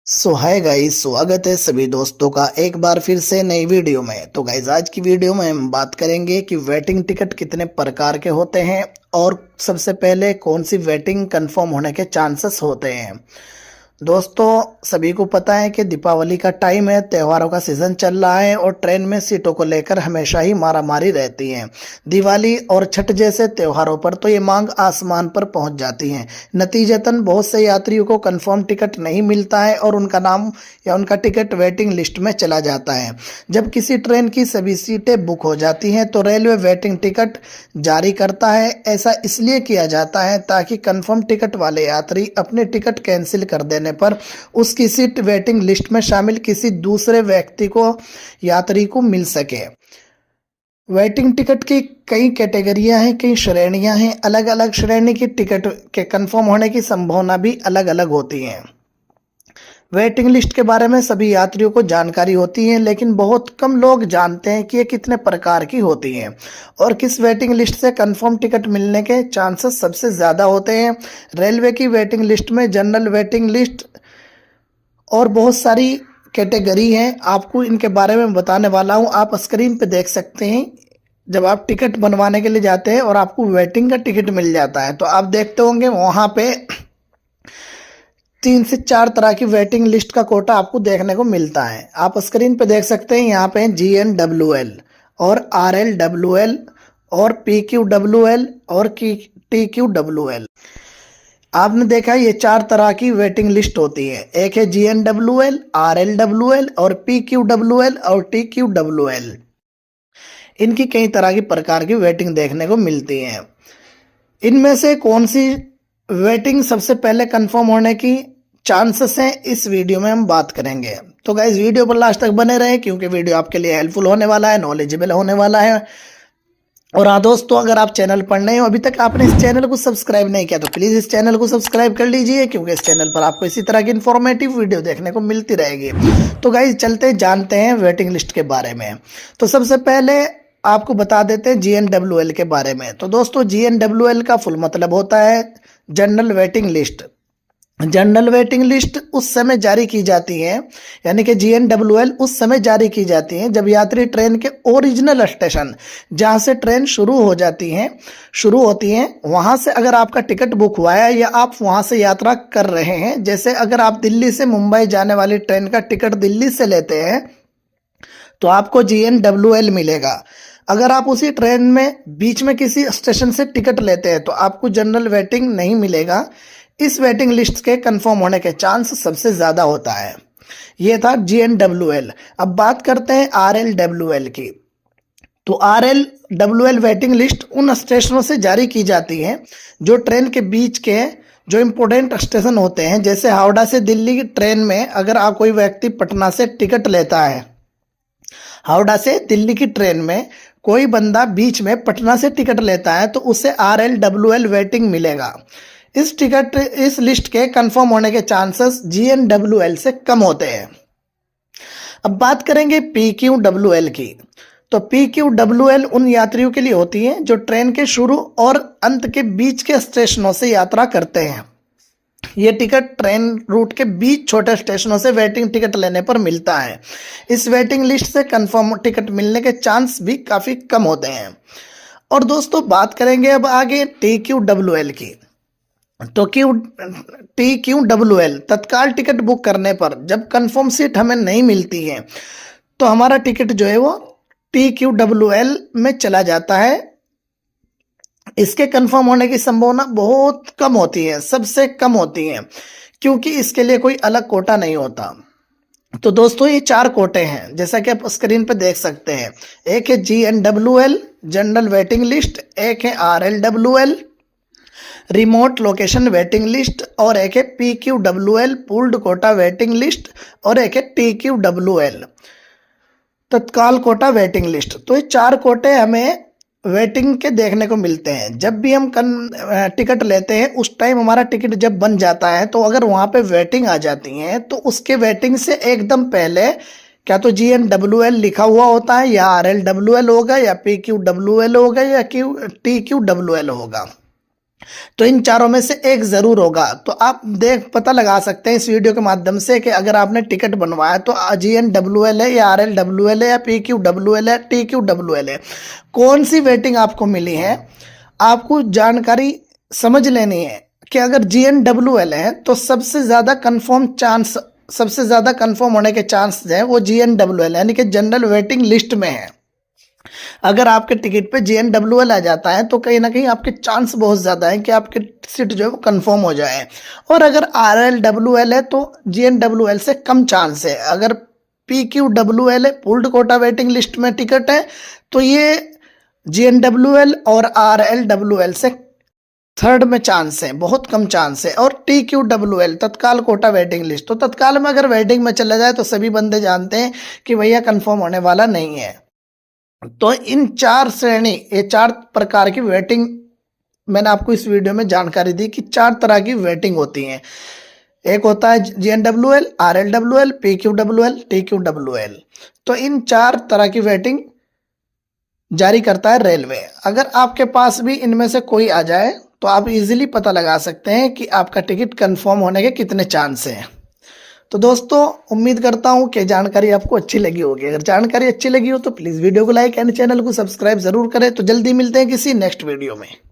सो hi guys, स्वागत है सभी दोस्तों का एक बार फिर से नई वीडियो में। तो गाइस, आज की वीडियो में हम बात करेंगे कि वेटिंग टिकट कितने प्रकार के होते हैं और सबसे पहले कौन सी वेटिंग कंफर्म होने के चांसेस होते हैं। दोस्तों, सभी को पता है कि दीपावली का टाइम है, त्योहारों का सीजन चल रहा है और ट्रेन में सीटों को लेकर हमेशा ही मारामारी रहती है। दिवाली और छठ जैसे त्योहारों पर तो ये मांग आसमान पर पहुंच जाती है। नतीजतन बहुत से यात्रियों को कंफर्म टिकट नहीं मिलता है और उनका नाम या उनका टिकट वेटिंग लिस्ट में चला जाता है। जब किसी ट्रेन की सभी सीटें बुक हो जाती हैं तो रेलवे वेटिंग टिकट जारी करता है। ऐसा इसलिए किया जाता है ताकि कंफर्म टिकट वाले यात्री अपने टिकट कैंसिल कर देने पर उसकी सीट वेटिंग लिस्ट में शामिल किसी दूसरे व्यक्ति को यात्री को मिल सके। वेटिंग टिकट की कई कैटेगरियां हैं, कई श्रेणियां हैं। अलग अलग श्रेणी की टिकट के कंफर्म होने की संभावना भी अलग अलग होती है। वेटिंग लिस्ट के बारे में सभी यात्रियों को जानकारी होती है, लेकिन बहुत कम लोग जानते हैं कि ये कितने प्रकार की होती हैं और किस वेटिंग लिस्ट से कंफर्म टिकट मिलने के चांसेस सबसे ज़्यादा होते हैं। रेलवे की वेटिंग लिस्ट में जनरल वेटिंग लिस्ट और बहुत सारी कैटेगरी हैं। आपको इनके बारे में बताने वाला हूँ। आप स्क्रीन पे देख सकते हैं, जब आप टिकट बनवाने के लिए जाते हैं और आपको वेटिंग का टिकट मिल जाता है तो आप देखते होंगे वहाँ पे 3 से 4 तरह की वेटिंग लिस्ट का कोटा आपको देखने को मिलता है। आप स्क्रीन पे देख सकते हैं, यहाँ पे GNWL और RLWL और PQWL और TQWL। आपने देखा ये 4 तरह की वेटिंग लिस्ट होती है। एक है GNWL, RLWL और PQWL और TQWL। इनकी कई तरह की प्रकार की वेटिंग देखने को मिलती है। इनमें से कौन सी वेटिंग सबसे पहले कंफर्म होने की चांसेस हैं, इस वीडियो में हम बात करेंगे। तो गाइस, वीडियो पर लास्ट तक बने रहें क्योंकि वीडियो आपके लिए हेल्पफुल होने वाला है, नॉलेजेबल होने वाला है। और हाँ दोस्तों, अगर आप चैनल पर नए हो, अभी तक आपने इस चैनल को सब्सक्राइब नहीं किया तो प्लीज़ इस चैनल को सब्सक्राइब कर लीजिए क्योंकि इस चैनल पर आपको इसी तरह की इन्फॉर्मेटिव वीडियो देखने को मिलती रहेगी। तो गाइस, चलते जानते हैं वेटिंग लिस्ट के बारे में। तो सबसे पहले आपको बता देते हैं GNWL के बारे में। तो दोस्तों, GNWL का फुल मतलब होता है general waiting list. General waiting list उस समय जारी की जाती है, यानी कि GNWL उस समय जारी की जाती है जब यात्री ट्रेन के ओरिजिनल स्टेशन, जहां से ट्रेन शुरू होती है वहां से अगर आपका टिकट बुक हुआ है या आप वहां से यात्रा कर रहे हैं। जैसे अगर आप दिल्ली से मुंबई जाने वाली ट्रेन का टिकट दिल्ली से लेते हैं तो आपको GNWL मिलेगा। अगर आप उसी ट्रेन में बीच में किसी स्टेशन से टिकट लेते हैं तो आपको जनरल वेटिंग नहीं मिलेगा। इस वेटिंग लिस्ट के कंफर्म होने के चांस सबसे ज़्यादा होता है। ये था GNWL। अब बात करते हैं RLWL की। तो RLWL वेटिंग लिस्ट उन स्टेशनों से जारी की जाती है जो ट्रेन के बीच के जो इम्पोर्टेंट स्टेशन होते हैं। जैसे हावड़ा से दिल्ली की ट्रेन में अगर आप कोई व्यक्ति पटना से टिकट लेता है, हावड़ा से दिल्ली की ट्रेन में कोई बंदा बीच में पटना से टिकट लेता है तो उसे RLWL वेटिंग मिलेगा। इस लिस्ट के कंफर्म होने के चांसेस GNWL से कम होते हैं। अब बात करेंगे PQWL की। तो PQWL उन यात्रियों के लिए होती है जो ट्रेन के शुरू और अंत के बीच के स्टेशनों से यात्रा करते हैं। ये टिकट ट्रेन रूट के बीच छोटे स्टेशनों से वेटिंग टिकट लेने पर मिलता है। इस वेटिंग लिस्ट से कंफर्म टिकट मिलने के चांस भी काफ़ी कम होते हैं। और दोस्तों, बात करेंगे अब आगे TQWL की। तो TQWL तत्काल टिकट बुक करने पर जब कंफर्म सीट हमें नहीं मिलती है तो हमारा टिकट जो है वो TQWL में चला जाता है। इसके कंफर्म होने की संभावना बहुत कम होती है, सबसे कम होती है, क्योंकि इसके लिए कोई अलग कोटा नहीं होता। तो दोस्तों, ये 4 कोटे हैं जैसा कि आप स्क्रीन पे देख सकते हैं। एक है GNWL जनरल वेटिंग लिस्ट, एक है RLWL remote location waiting list और एक है PQWL pooled quota waiting list और एक है TQWL तत्काल कोटा वेटिंग लिस्ट। तो ये 4 कोटे हमें वेटिंग के देखने को मिलते हैं। जब भी हम टिकट लेते हैं उस टाइम हमारा टिकट जब बन जाता है तो अगर वहाँ पे वेटिंग आ जाती है तो उसके वेटिंग से एकदम पहले क्या तो GNWL लिखा हुआ होता है या RLWL होगा या PQWL होगा या TQWL होगा। तो इन चारों में से एक जरूर होगा। तो आप पता लगा सकते हैं इस वीडियो के माध्यम से कि अगर आपने टिकट बनवाया तो GNWL है या RLWL है या PQWL है, TQWL है, कौन सी वेटिंग आपको मिली है, आपको जानकारी समझ लेनी है कि अगर GNWL है तो सबसे ज़्यादा कंफर्म होने के चांस हैं वो GNWL यानी कि जनरल वेटिंग लिस्ट में है। अगर आपके टिकट पे GNWL आ जाता है तो कहीं ना कहीं आपके चांस बहुत ज़्यादा है कि आपकी सीट जो है वो कंफर्म हो जाए। और अगर RLWL है तो GNWL से कम चांस है। अगर PQWL है, पूल्ड कोटा वेटिंग लिस्ट में टिकट है, तो ये GNWL और RLWL से थर्ड में चांस है, बहुत कम चांस है। और TQWL तत्काल कोटा वेटिंग लिस्ट, तो तत्काल में अगर वेटिंग में चला जाए तो सभी बंदे जानते हैं कि भैया कंफर्म होने वाला नहीं है। तो इन ये चार प्रकार की वेटिंग मैंने आपको इस वीडियो में जानकारी दी कि चार तरह की वेटिंग होती हैं। एक होता है GNWL, RLWL, PQWL, TQWL। तो इन चार तरह की वेटिंग जारी करता है रेलवे। अगर आपके पास भी इनमें से कोई आ जाए तो आप इजीली पता लगा सकते हैं कि आपका टिकट कंफर्म होने के कितने चांस हैं। तो दोस्तों, उम्मीद करता हूं कि जानकारी आपको अच्छी लगी होगी। अगर जानकारी अच्छी लगी हो तो प्लीज़ वीडियो को लाइक एंड चैनल को सब्सक्राइब जरूर करें। तो जल्दी मिलते हैं किसी नेक्स्ट वीडियो में।